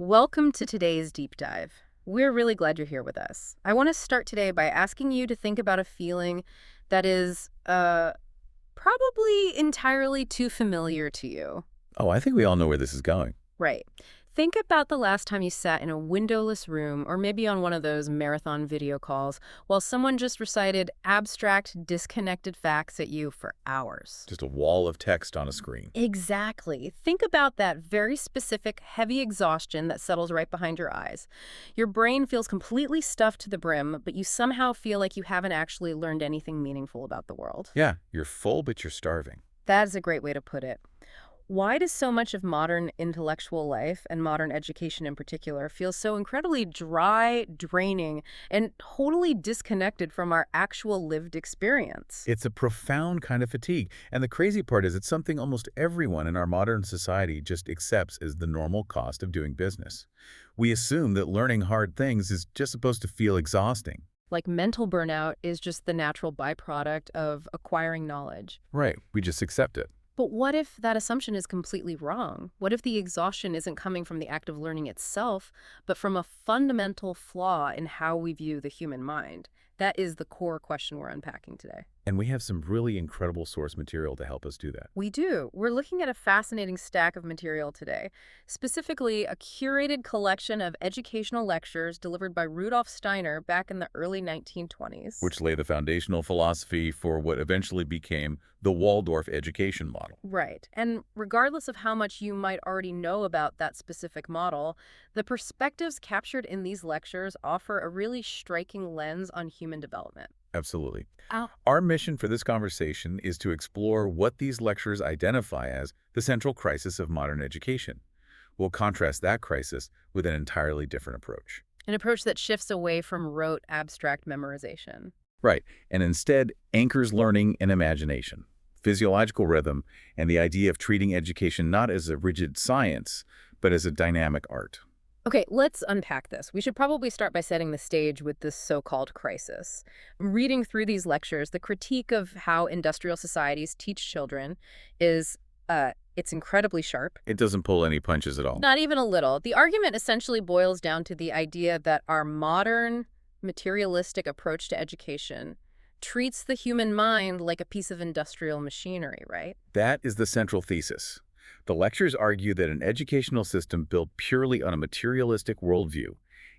Welcome to today's deep dive. We're really glad you're here with us. I want to start today by asking you to think about a feeling that is probably entirely too familiar to you. Oh, I think we all know where this is going. Right. Think about the last time you sat in a windowless room or maybe on one of those marathon video calls while someone just recited abstract, disconnected facts at you for hours. Just a wall of text on a screen. Exactly. Think about that very specific, heavy exhaustion that settles right behind your eyes. Your brain feels completely stuffed to the brim, but you somehow feel like you haven't actually learned anything meaningful about the world. Yeah, you're full, but you're starving. That is a great way to put it. Why does so much of modern intellectual life, and modern education in particular, feel so incredibly dry, draining, and totally disconnected from our actual lived experience? It's a profound kind of fatigue. And the crazy part is it's something almost everyone in our modern society just accepts as the normal cost of doing business. We assume that learning hard things is just supposed to feel exhausting. Like mental burnout is just the natural byproduct of acquiring knowledge. Right, we just accept it. But what if that assumption is completely wrong? What if the exhaustion isn't coming from the act of learning itself, but from a fundamental flaw in how we view the human mind? That is the core question we're unpacking today. And we have some really incredible source material to help us do that. We do. We're looking at a fascinating stack of material today, specifically a curated collection of educational lectures delivered by Rudolf Steiner back in the early 1920s. Which lay the foundational philosophy for what eventually became the Waldorf education model. Right. And regardless of how much you might already know about that specific model, the perspectives captured in these lectures offer a really striking lens on human development. Absolutely. Oh. Our mission for this conversation is to explore what these lectures identify as the central crisis of modern education. We'll contrast that crisis with an entirely different approach. An approach that shifts away from rote, abstract memorization. Right, and instead anchors learning and imagination, physiological rhythm, and the idea of treating education not as a rigid science, but as a dynamic art. Okay, let's unpack this. We should probably start by setting the stage with this so-called crisis. Reading through these lectures, the critique of how industrial societies teach children is, it's incredibly sharp. It doesn't pull any punches at all. Not even a little. The argument essentially boils down to the idea that our modern, materialistic approach to education treats the human mind like a piece of industrial machinery, right? That is the central thesis. The lectures argue that an educational system built purely on a materialistic worldview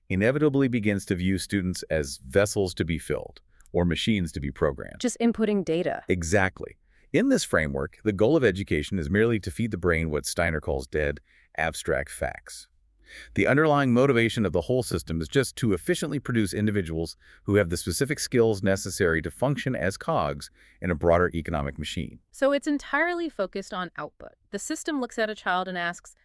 inevitably begins to view students as vessels to be filled or machines to be programmed. Just inputting data. Exactly. In this framework, the goal of education is merely to feed the brain what Steiner calls dead, abstract facts. The underlying motivation of the whole system is just to efficiently produce individuals who have the specific skills necessary to function as cogs in a broader economic machine. So it's entirely focused on output. The system looks at a child and asks,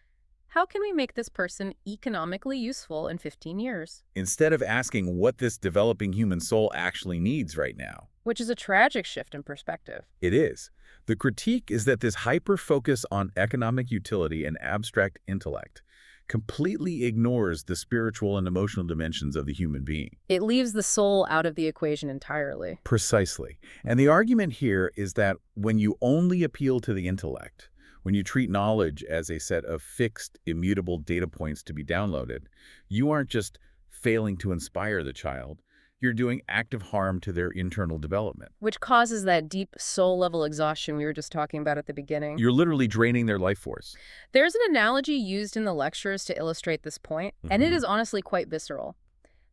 how can we make this person economically useful in 15 years? Instead of asking what this developing human soul actually needs right now. Which is a tragic shift in perspective. It is. The critique is that this hyper-focus on economic utility and abstract intellect completely ignores the spiritual and emotional dimensions of the human being. It leaves the soul out of the equation entirely. Precisely. And the argument here is that when you only appeal to the intellect, when you treat knowledge as a set of fixed, immutable data points to be downloaded, you aren't just failing to inspire the child, you're doing active harm to their internal development. Which causes that deep soul-level exhaustion we were just talking about at the beginning. You're literally draining their life force. There's an analogy used in the lectures to illustrate this point, and it is honestly quite visceral.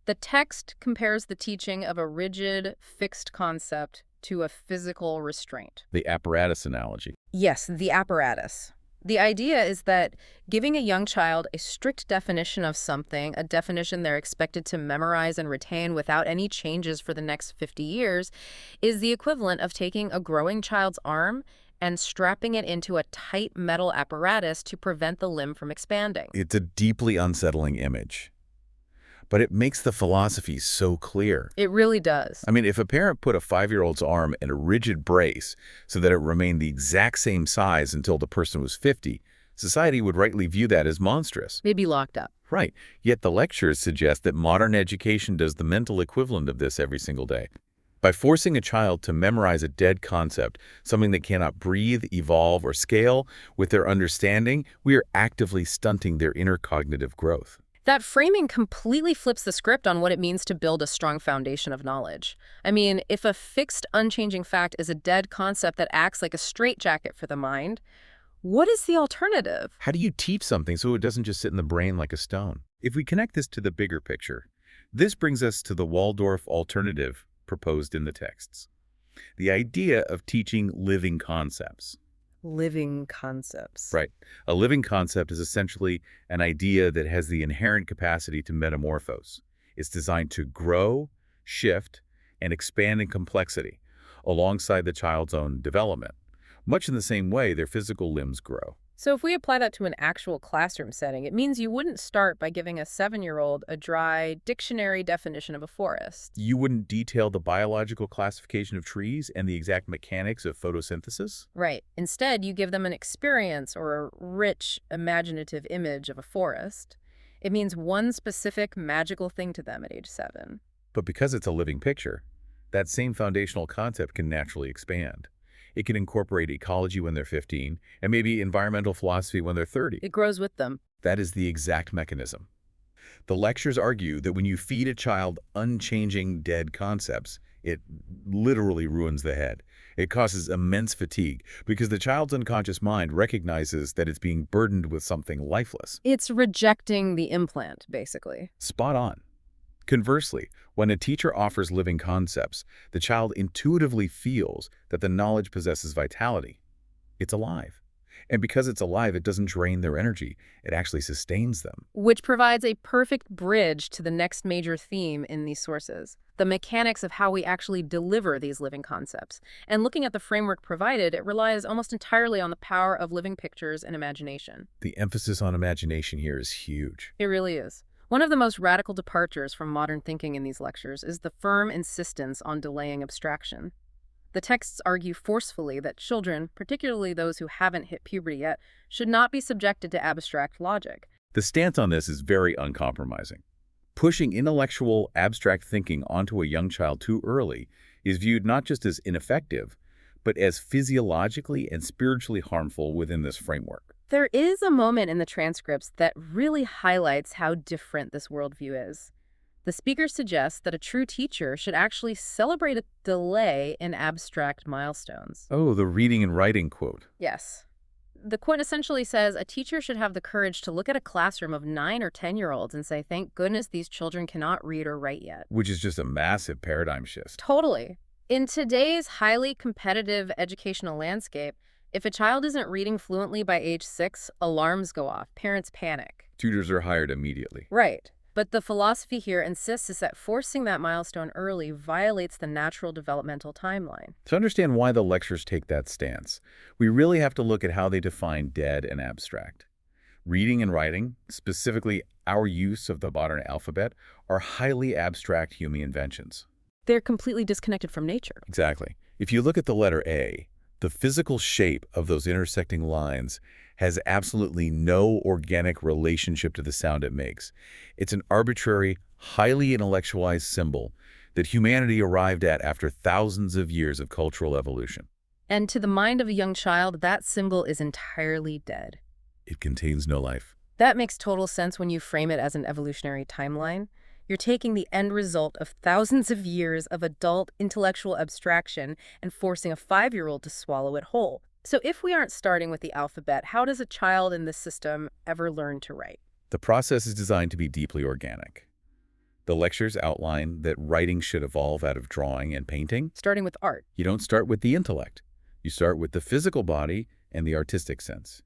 The text compares the teaching of a rigid, fixed concept to a physical restraint. The apparatus analogy. Yes, the apparatus. The idea is that giving a young child a strict definition of something, a definition they're expected to memorize and retain without any changes for the next 50 years, is the equivalent of taking a growing child's arm and strapping it into a tight metal apparatus to prevent the limb from expanding. It's a deeply unsettling image. But it makes the philosophy so clear. It really does. I mean, if a parent put a 5-year-old's arm in a rigid brace so that it remained the exact same size until the person was 50, society would rightly view that as monstrous. Maybe locked up. Right. Yet the lectures suggest that modern education does the mental equivalent of this every single day. By forcing a child to memorize a dead concept, something that cannot breathe, evolve, or scale with their understanding, we are actively stunting their inner cognitive growth. That framing completely flips the script on what it means to build a strong foundation of knowledge. I mean, if a fixed, unchanging fact is a dead concept that acts like a straitjacket for the mind, what is the alternative? How do you teach something so it doesn't just sit in the brain like a stone? If we connect this to the bigger picture, this brings us to the Waldorf alternative proposed in the texts. The idea of teaching living concepts. Living concepts. Right. A living concept is essentially an idea that has the inherent capacity to metamorphose. It's designed to grow, shift, and expand in complexity alongside the child's own development, much in the same way their physical limbs grow. So if we apply that to an actual classroom setting, it means you wouldn't start by giving a 7-year-old a dry dictionary definition of a forest. You wouldn't detail the biological classification of trees and the exact mechanics of photosynthesis? Right. Instead, you give them an experience or a rich, imaginative image of a forest. It means one specific magical thing to them at age 7. But because it's a living picture, that same foundational concept can naturally expand. It can incorporate ecology when they're 15, and maybe environmental philosophy when they're 30. It grows with them. That is the exact mechanism. The lectures argue that when you feed a child unchanging dead concepts, it literally ruins the head. It causes immense fatigue because the child's unconscious mind recognizes that it's being burdened with something lifeless. It's rejecting the implant, basically. Spot on. Conversely, when a teacher offers living concepts, the child intuitively feels that the knowledge possesses vitality. It's alive. And because it's alive, it doesn't drain their energy. It actually sustains them. Which provides a perfect bridge to the next major theme in these sources, the mechanics of how we actually deliver these living concepts. And looking at the framework provided, it relies almost entirely on the power of living pictures and imagination. The emphasis on imagination here is huge. It really is. One of the most radical departures from modern thinking in these lectures is the firm insistence on delaying abstraction. The texts argue forcefully that children, particularly those who haven't hit puberty yet, should not be subjected to abstract logic. The stance on this is very uncompromising. Pushing intellectual, abstract thinking onto a young child too early is viewed not just as ineffective, but as physiologically and spiritually harmful within this framework. There is a moment in the transcripts that really highlights how different this worldview is. The speaker suggests that a true teacher should actually celebrate a delay in abstract milestones. Oh, the reading and writing quote. Yes. The quote essentially says a teacher should have the courage to look at a classroom of 9 or 10-year-olds and say, thank goodness these children cannot read or write yet. Which is just a massive paradigm shift. Totally. In today's highly competitive educational landscape, if a child isn't reading fluently by age 6, alarms go off, parents panic. Tutors are hired immediately. Right. But the philosophy here insists is that forcing that milestone early violates the natural developmental timeline. To understand why the lectures take that stance, we really have to look at how they define dead and abstract. Reading and writing, specifically our use of the modern alphabet, are highly abstract human inventions. They're completely disconnected from nature. Exactly. If you look at the letter A, the physical shape of those intersecting lines has absolutely no organic relationship to the sound it makes. It's an arbitrary, highly intellectualized symbol that humanity arrived at after thousands of years of cultural evolution. And to the mind of a young child, that symbol is entirely dead. It contains no life. That makes total sense when you frame it as an evolutionary timeline. You're taking the end result of thousands of years of adult intellectual abstraction and forcing a 5-year-old to swallow it whole. So if we aren't starting with the alphabet, how does a child in this system ever learn to write? The process is designed to be deeply organic. The lectures outline that writing should evolve out of drawing and painting. Starting with art. You don't start with the intellect. You start with the physical body and the artistic sense.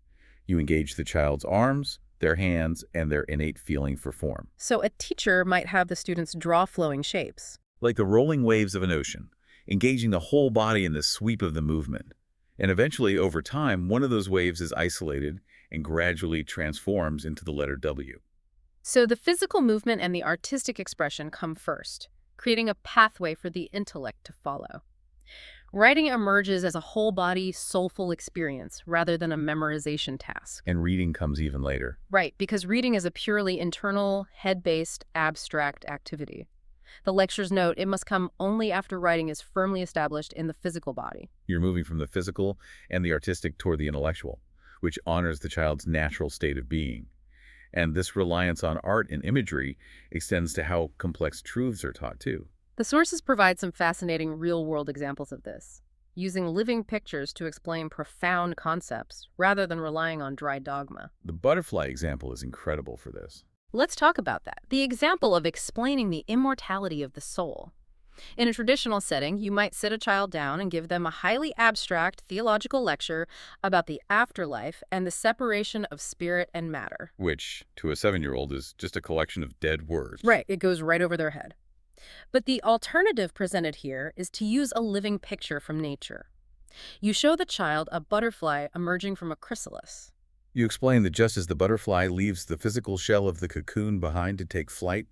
You engage the child's arms, their hands, and their innate feeling for form. So a teacher might have the students draw flowing shapes. Like the rolling waves of an ocean, engaging the whole body in the sweep of the movement. And eventually, over time, one of those waves is isolated and gradually transforms into the letter W. So the physical movement and the artistic expression come first, creating a pathway for the intellect to follow. Writing emerges as a whole-body, soulful experience rather than a memorization task. And reading comes even later. Right, because reading is a purely internal, head-based, abstract activity. The lectures note it must come only after writing is firmly established in the physical body. You're moving from the physical and the artistic toward the intellectual, which honors the child's natural state of being. And this reliance on art and imagery extends to how complex truths are taught, too. The sources provide some fascinating real-world examples of this, using living pictures to explain profound concepts rather than relying on dry dogma. The butterfly example is incredible for this. Let's talk about that. The example of explaining the immortality of the soul. In a traditional setting, you might sit a child down and give them a highly abstract theological lecture about the afterlife and the separation of spirit and matter. Which, to a 7-year-old, is just a collection of dead words. Right, it goes right over their head. But the alternative presented here is to use a living picture from nature. You show the child a butterfly emerging from a chrysalis. You explain that just as the butterfly leaves the physical shell of the cocoon behind to take flight,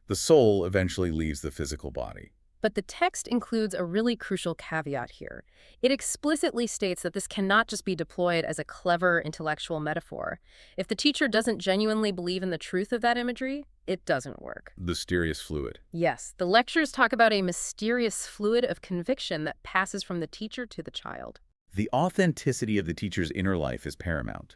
the soul eventually leaves the physical body. But the text includes a really crucial caveat here. It explicitly states that this cannot just be deployed as a clever intellectual metaphor. If the teacher doesn't genuinely believe in the truth of that imagery, it doesn't work. The mysterious fluid. Yes, the lectures talk about a mysterious fluid of conviction that passes from the teacher to the child. The authenticity of the teacher's inner life is paramount.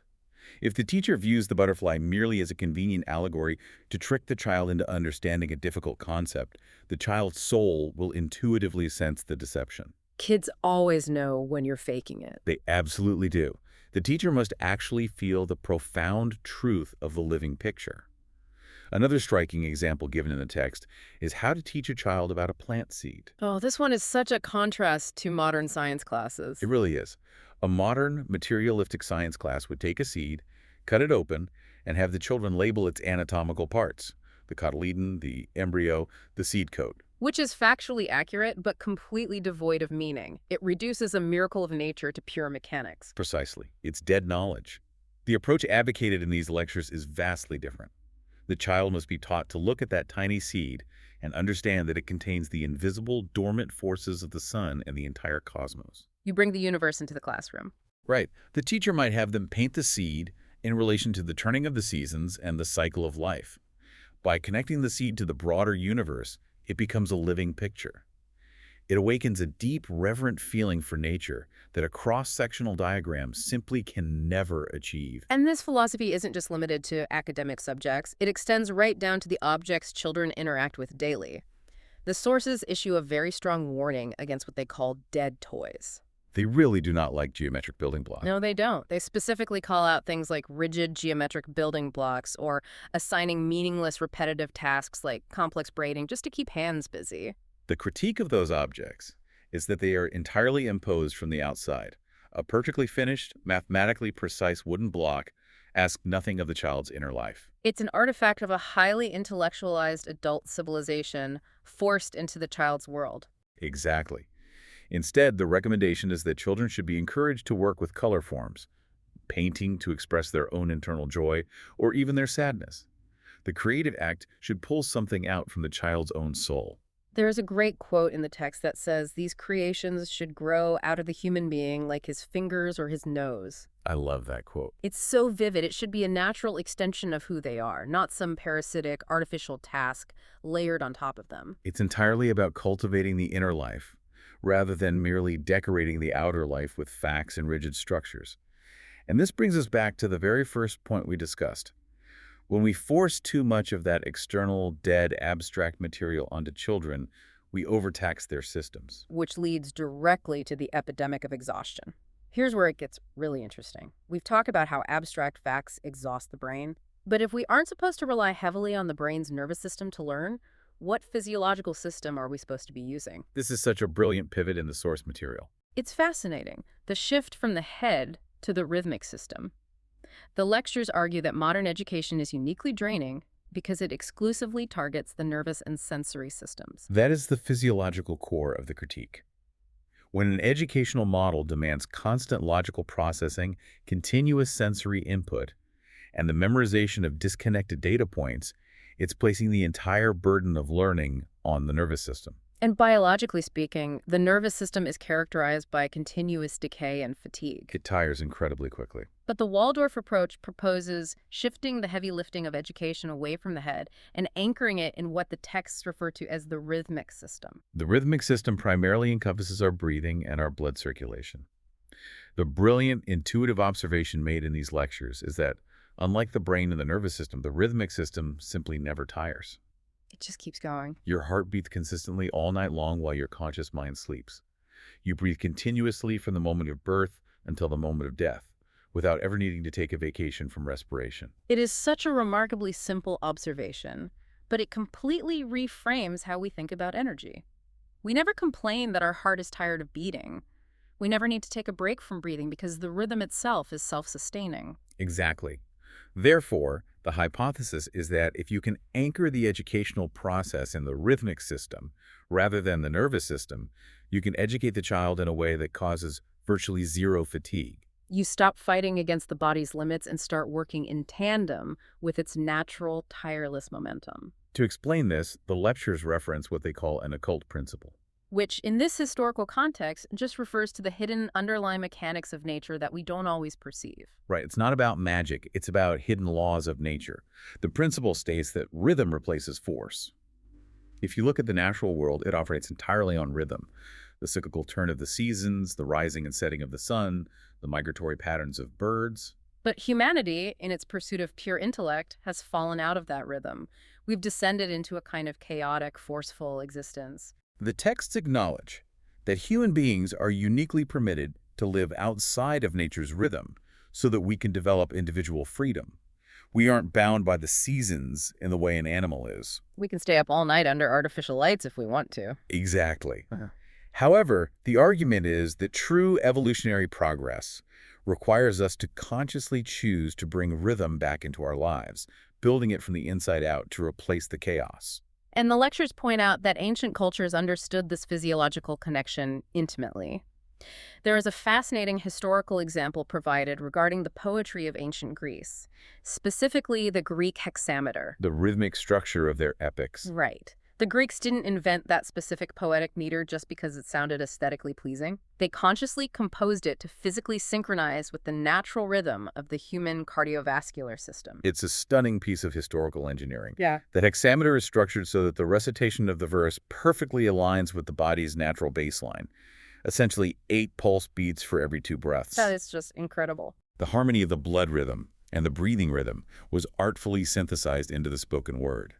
If the teacher views the butterfly merely as a convenient allegory to trick the child into understanding a difficult concept, the child's soul will intuitively sense the deception. Kids always know when you're faking it. They absolutely do. The teacher must actually feel the profound truth of the living picture. Another striking example given in the text is how to teach a child about a plant seed. Oh, this one is such a contrast to modern science classes. It really is. A modern materialistic science class would take a seed, cut it open, and have the children label its anatomical parts: the cotyledon, the embryo, the seed coat. Which is factually accurate, but completely devoid of meaning. It reduces a miracle of nature to pure mechanics. Precisely. It's dead knowledge. The approach advocated in these lectures is vastly different. The child must be taught to look at that tiny seed and understand that it contains the invisible, dormant forces of the sun and the entire cosmos. You bring the universe into the classroom. Right. The teacher might have them paint the seed in relation to the turning of the seasons and the cycle of life. By connecting the seed to the broader universe, it becomes a living picture. It awakens a deep, reverent feeling for nature that a cross-sectional diagram simply can never achieve. And this philosophy isn't just limited to academic subjects. It extends right down to the objects children interact with daily. The sources issue a very strong warning against what they call dead toys. They really do not like geometric building blocks. No, they don't. They specifically call out things like rigid geometric building blocks or assigning meaningless repetitive tasks like complex braiding just to keep hands busy. The critique of those objects is that they are entirely imposed from the outside. A perfectly finished, mathematically precise wooden block asks nothing of the child's inner life. It's an artifact of a highly intellectualized adult civilization forced into the child's world. Exactly. Instead, the recommendation is that children should be encouraged to work with color forms, painting to express their own internal joy, or even their sadness. The creative act should pull something out from the child's own soul. There is a great quote in the text that says these creations should grow out of the human being like his fingers or his nose. I love that quote. It's so vivid. It should be a natural extension of who they are, not some parasitic, artificial task layered on top of them. It's entirely about cultivating the inner life, rather than merely decorating the outer life with facts and rigid structures. And this brings us back to the very first point we discussed. When we force too much of that external, dead, abstract material onto children, we overtax their systems. Which leads directly to the epidemic of exhaustion. Here's where it gets really interesting. We've talked about how abstract facts exhaust the brain, but if we aren't supposed to rely heavily on the brain's nervous system to learn, what physiological system are we supposed to be using? This is such a brilliant pivot in the source material. It's fascinating, the shift from the head to the rhythmic system. The lectures argue that modern education is uniquely draining because it exclusively targets the nervous and sensory systems. That is the physiological core of the critique. When an educational model demands constant logical processing, continuous sensory input, and the memorization of disconnected data points, it's placing the entire burden of learning on the nervous system. And biologically speaking, the nervous system is characterized by continuous decay and fatigue. It tires incredibly quickly. But the Waldorf approach proposes shifting the heavy lifting of education away from the head and anchoring it in what the texts refer to as the rhythmic system. The rhythmic system primarily encompasses our breathing and our blood circulation. The brilliant, intuitive observation made in these lectures is that, unlike the brain and the nervous system, the rhythmic system simply never tires. It just keeps going. Your heart beats consistently all night long while your conscious mind sleeps. You breathe continuously from the moment of birth until the moment of death, without ever needing to take a vacation from respiration. It is such a remarkably simple observation, but it completely reframes how we think about energy. We never complain that our heart is tired of beating. We never need to take a break from breathing because the rhythm itself is self-sustaining. Exactly. Therefore, the hypothesis is that if you can anchor the educational process in the rhythmic system rather than the nervous system, you can educate the child in a way that causes virtually zero fatigue. You stop fighting against the body's limits and start working in tandem with its natural, tireless momentum. To explain this, the lectures reference what they call an occult principle. Which, in this historical context, just refers to the hidden underlying mechanics of nature that we don't always perceive. Right, it's not about magic, it's about hidden laws of nature. The principle states that rhythm replaces force. If you look at the natural world, it operates entirely on rhythm. The cyclical turn of the seasons, the rising and setting of the sun, the migratory patterns of birds. But humanity, in its pursuit of pure intellect, has fallen out of that rhythm. We've descended into a kind of chaotic, forceful existence. The texts acknowledge that human beings are uniquely permitted to live outside of nature's rhythm so that we can develop individual freedom. We aren't bound by the seasons in the way an animal is. We can stay up all night under artificial lights if we want to. Exactly. However, the argument is that true evolutionary progress requires us to consciously choose to bring rhythm back into our lives, building it from the inside out to replace the chaos. And the lectures point out that ancient cultures understood this physiological connection intimately. There is a fascinating historical example provided regarding the poetry of ancient Greece, specifically the Greek hexameter. The rhythmic structure of their epics. Right. The Greeks didn't invent that specific poetic meter just because it sounded aesthetically pleasing. They consciously composed it to physically synchronize with the natural rhythm of the human cardiovascular system. It's a stunning piece of historical engineering. Yeah. The hexameter is structured so that the recitation of the verse perfectly aligns with the body's natural baseline, essentially 8 pulse beats for every 2 breaths. That is just incredible. The harmony of the blood rhythm and the breathing rhythm was artfully synthesized into the spoken word.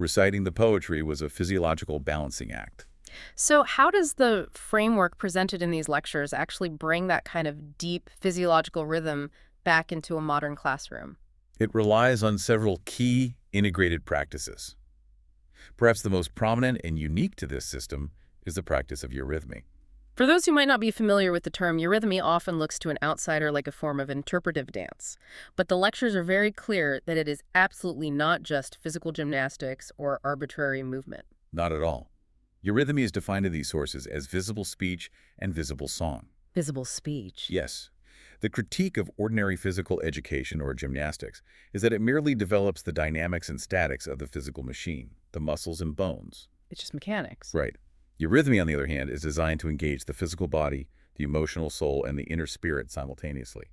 Reciting the poetry was a physiological balancing act. So how does the framework presented in these lectures actually bring that kind of deep physiological rhythm back into a modern classroom? It relies on several key integrated practices. Perhaps the most prominent and unique to this system is the practice of eurythmy. For those who might not be familiar with the term, eurythmy often looks to an outsider like a form of interpretive dance. But the lectures are very clear that it is absolutely not just physical gymnastics or arbitrary movement. Not at all. Eurythmy is defined in these sources as visible speech and visible song. Visible speech. Yes. The critique of ordinary physical education or gymnastics is that it merely develops the dynamics and statics of the physical machine, the muscles and bones. It's just mechanics. Right. Eurythmy, on the other hand, is designed to engage the physical body, the emotional soul, and the inner spirit simultaneously.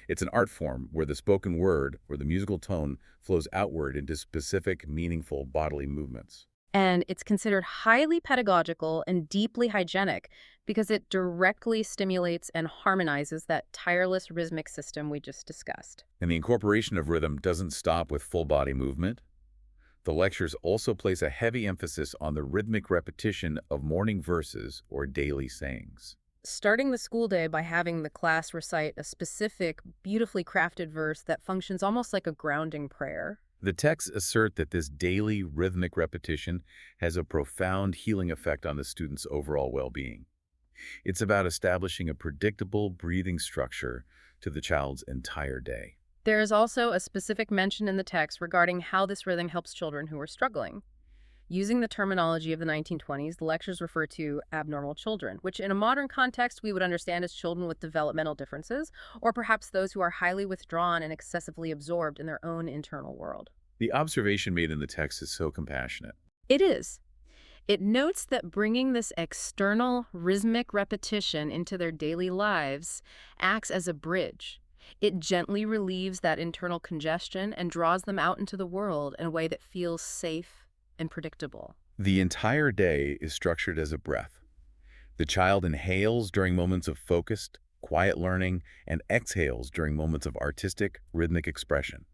It's an art form where the spoken word or the musical tone flows outward into specific, meaningful bodily movements. And it's considered highly pedagogical and deeply hygienic because it directly stimulates and harmonizes that tireless rhythmic system we just discussed. And the incorporation of rhythm doesn't stop with full body movement. The lectures also place a heavy emphasis on the rhythmic repetition of morning verses or daily sayings. Starting the school day by having the class recite a specific, beautifully crafted verse that functions almost like a grounding prayer. The texts assert that this daily rhythmic repetition has a profound healing effect on the student's overall well-being. It's about establishing a predictable breathing structure to the child's entire day. There is also a specific mention in the text regarding how this rhythm helps children who are struggling. Using the terminology of the 1920s, the lectures refer to abnormal children, which in a modern context we would understand as children with developmental differences, or perhaps those who are highly withdrawn and excessively absorbed in their own internal world. The observation made in the text is so compassionate. It is. It notes that bringing this external rhythmic repetition into their daily lives acts as a bridge. It gently relieves that internal congestion and draws them out into the world in a way that feels safe and predictable. The entire day is structured as a breath. The child inhales during moments of focused, quiet learning and exhales during moments of artistic, rhythmic expression.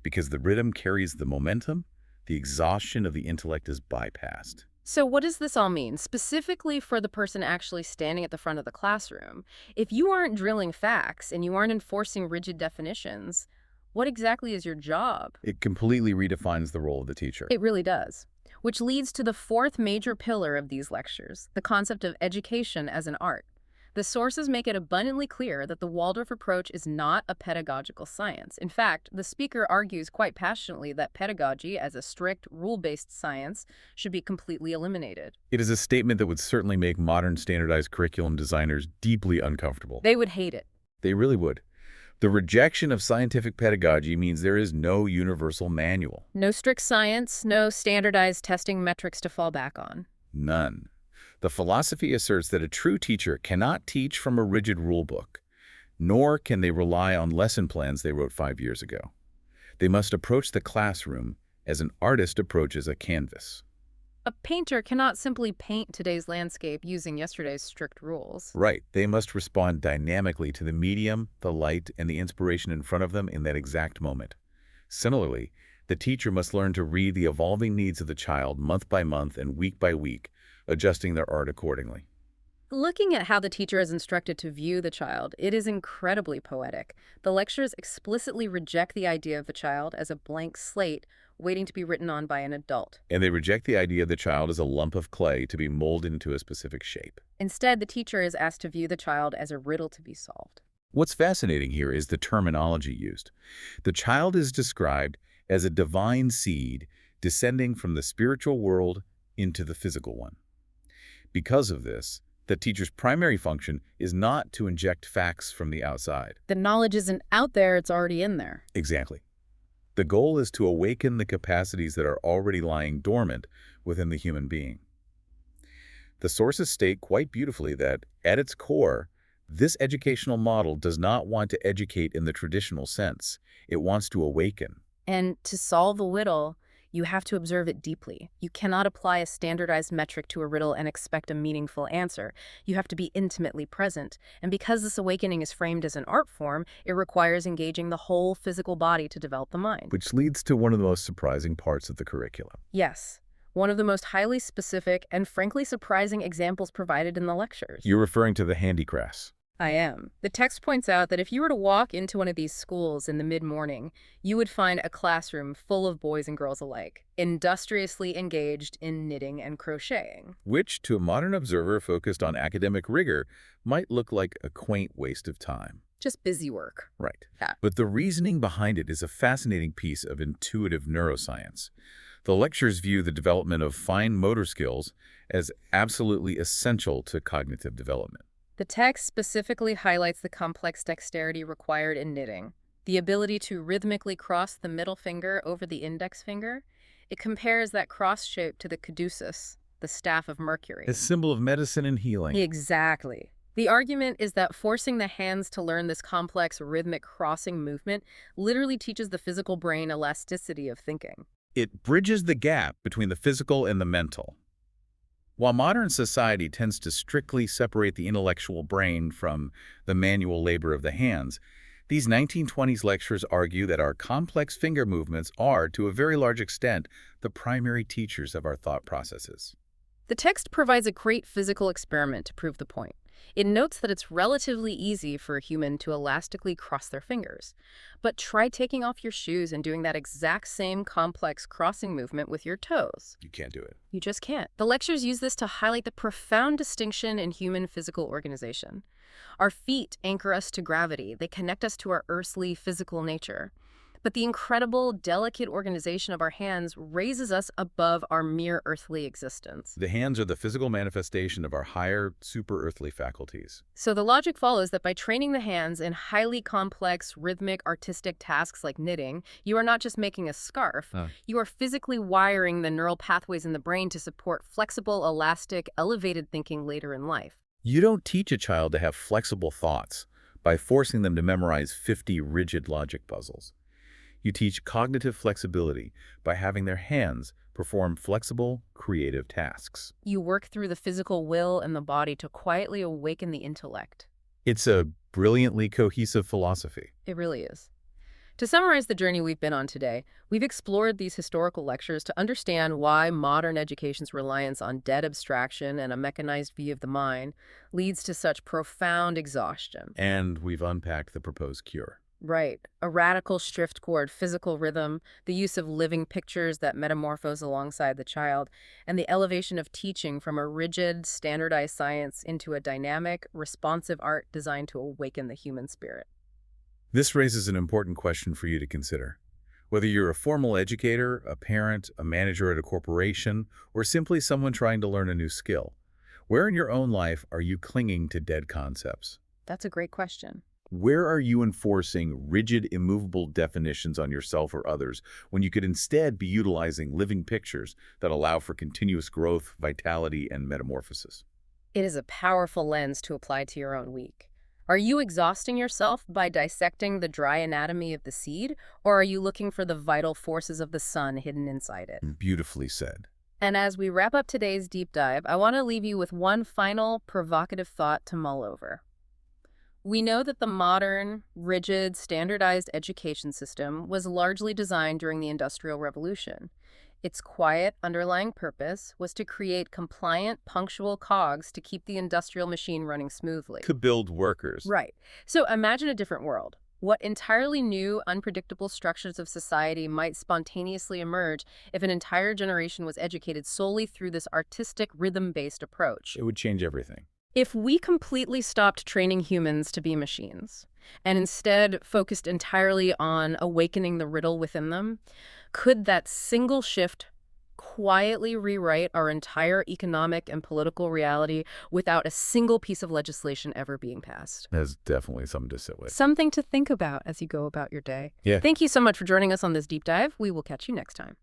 Because the rhythm carries the momentum, the exhaustion of the intellect is bypassed. So what does this all mean, specifically for the person actually standing at the front of the classroom? If you aren't drilling facts and you aren't enforcing rigid definitions, what exactly is your job? It completely redefines the role of the teacher. It really does. Which leads to the fourth major pillar of these lectures, the concept of education as an art. The sources make it abundantly clear that the Waldorf approach is not a pedagogical science. In fact, the speaker argues quite passionately that pedagogy, as a strict, rule-based science, should be completely eliminated. It is a statement that would certainly make modern standardized curriculum designers deeply uncomfortable. They would hate it. They really would. The rejection of scientific pedagogy means there is no universal manual. No strict science, no standardized testing metrics to fall back on. None. The philosophy asserts that a true teacher cannot teach from a rigid rule book, nor can they rely on lesson plans they wrote 5 years ago. They must approach the classroom as an artist approaches a canvas. A painter cannot simply paint today's landscape using yesterday's strict rules. Right. They must respond dynamically to the medium, the light, and the inspiration in front of them in that exact moment. Similarly, the teacher must learn to read the evolving needs of the child month by month and week by week, adjusting their art accordingly. Looking at how the teacher is instructed to view the child, it is incredibly poetic. The lectures explicitly reject the idea of the child as a blank slate waiting to be written on by an adult. And they reject the idea of the child as a lump of clay to be molded into a specific shape. Instead, the teacher is asked to view the child as a riddle to be solved. What's fascinating here is the terminology used. The child is described as a divine seed descending from the spiritual world into the physical one. Because of this, the teacher's primary function is not to inject facts from the outside. The knowledge isn't out there, it's already in there. Exactly. The goal is to awaken the capacities that are already lying dormant within the human being. The sources state quite beautifully that, at its core, this educational model does not want to educate in the traditional sense. It wants to awaken. And to solve a riddle, you have to observe it deeply. You cannot apply a standardized metric to a riddle and expect a meaningful answer. You have to be intimately present. And because this awakening is framed as an art form, it requires engaging the whole physical body to develop the mind. Which leads to one of the most surprising parts of the curriculum. Yes, one of the most highly specific and frankly surprising examples provided in the lectures. You're referring to the handicrafts. I am. The text points out that if you were to walk into one of these schools in the mid-morning, you would find a classroom full of boys and girls alike, industriously engaged in knitting and crocheting. Which, to a modern observer focused on academic rigor, might look like a quaint waste of time. Just busy work. Right. Yeah. But the reasoning behind it is a fascinating piece of intuitive neuroscience. The lectures view the development of fine motor skills as absolutely essential to cognitive development. The text specifically highlights the complex dexterity required in knitting, the ability to rhythmically cross the middle finger over the index finger. It compares that cross shape to the caduceus, the staff of Mercury. A symbol of medicine and healing. Exactly. The argument is that forcing the hands to learn this complex rhythmic crossing movement literally teaches the physical brain elasticity of thinking. It bridges the gap between the physical and the mental. While modern society tends to strictly separate the intellectual brain from the manual labor of the hands, these 1920s lectures argue that our complex finger movements are, to a very large extent, the primary teachers of our thought processes. The text provides a great physical experiment to prove the point. It notes that it's relatively easy for a human to elastically cross their fingers. But try taking off your shoes and doing that exact same complex crossing movement with your toes. You can't do it. You just can't. The lectures use this to highlight the profound distinction in human physical organization. Our feet anchor us to gravity. They connect us to our earthly physical nature. But the incredible, delicate organization of our hands raises us above our mere earthly existence. The hands are the physical manifestation of our higher, super-earthly faculties. So the logic follows that by training the hands in highly complex, rhythmic, artistic tasks like knitting, you are not just making a scarf, you are physically wiring the neural pathways in the brain to support flexible, elastic, elevated thinking later in life. You don't teach a child to have flexible thoughts, by forcing them to memorize 50 rigid logic puzzles. You teach cognitive flexibility by having their hands perform flexible, creative tasks. You work through the physical will and the body to quietly awaken the intellect. It's a brilliantly cohesive philosophy. It really is. To summarize the journey we've been on today, we've explored these historical lectures to understand why modern education's reliance on dead abstraction and a mechanized view of the mind leads to such profound exhaustion. And we've unpacked the proposed cure. Right. A radical shift toward physical rhythm, the use of living pictures that metamorphose alongside the child, and the elevation of teaching from a rigid, standardized science into a dynamic, responsive art designed to awaken the human spirit. This raises an important question for you to consider. Whether you're a formal educator, a parent, a manager at a corporation, or simply someone trying to learn a new skill, where in your own life are you clinging to dead concepts? That's a great question. Where are you enforcing rigid, immovable definitions on yourself or others when you could instead be utilizing living pictures that allow for continuous growth, vitality, and metamorphosis? It is a powerful lens to apply to your own week. Are you exhausting yourself by dissecting the dry anatomy of the seed, or are you looking for the vital forces of the sun hidden inside it? Beautifully said. And as we wrap up today's deep dive, I want to leave you with one final provocative thought to mull over. We know that the modern, rigid, standardized education system was largely designed during the Industrial Revolution. Its quiet, underlying purpose was to create compliant, punctual cogs to keep the industrial machine running smoothly. To build workers. Right. So imagine a different world. What entirely new, unpredictable structures of society might spontaneously emerge if an entire generation was educated solely through this artistic, rhythm-based approach? It would change everything. If we completely stopped training humans to be machines and instead focused entirely on awakening the riddle within them, could that single shift quietly rewrite our entire economic and political reality without a single piece of legislation ever being passed? That's definitely something to sit with. Something to think about as you go about your day. Yeah. Thank you so much for joining us on this deep dive. We will catch you next time.